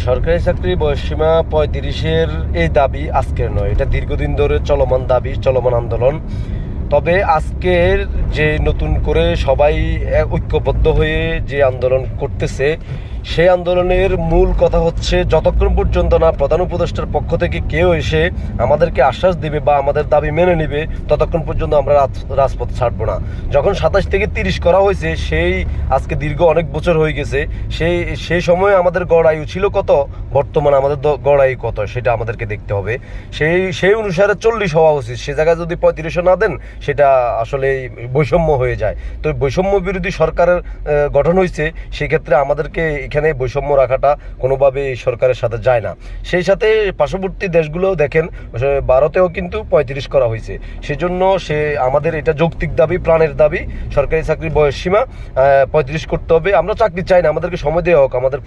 সরকারি চাকরির বয়সসীমা 35-এর এই দাবি আজকের নয়, এটা দীর্ঘদিন ধরে চলমান দাবি, চলমান আন্দোলন। তবে আজকের যে নতুন করে সবাই ঐক্যবদ্ধ হয়ে যে আন্দোলন করতেছে, সেই আন্দোলনের মূল কথা হচ্ছে যতক্ষণ পর্যন্ত না প্রধান উপদেষ্টার পক্ষ থেকে কেউ এসে আমাদেরকে আশ্বাস দিবে বা আমাদের দাবি মেনে নেবে, ততক্ষণ পর্যন্ত আমরা রাজপথ ছাড়বো না। যখন 27 থেকে 30 করা হয়েছে, সেই আজকে দীর্ঘ অনেক বছর হয়ে গেছে, সেই সময় আমাদের গড় আয়ু ছিল কত, বর্তমানে আমাদের গড় আয়ু কত, সেটা আমাদেরকে দেখতে হবে। সেই অনুসারে 40 হওয়া উচিত। সে জায়গায় যদি 35 না দেন, সেটা আসলে বৈষম্য হয়ে যায়। তো বৈষম্য বিরোধী সরকারের গঠন হয়েছে, সেক্ষেত্রে আমাদেরকে এখানে বৈষম্য রাখাটা কোনোভাবে এই সরকারের সাথে যায় না। সেই সাথে পার্শ্ববর্তী দেশগুলোও দেখেন, ভারতেও কিন্তু 35 করা হয়েছে। সেজন্য আমাদের এটা যৌক্তিক দাবি, প্রাণের দাবি, সরকারি চাকরির বয়স সীমা 35 করতে হবে। আমরা চাকরি চাই না, আমাদেরকে সময় দেওয়া হোক, আমাদের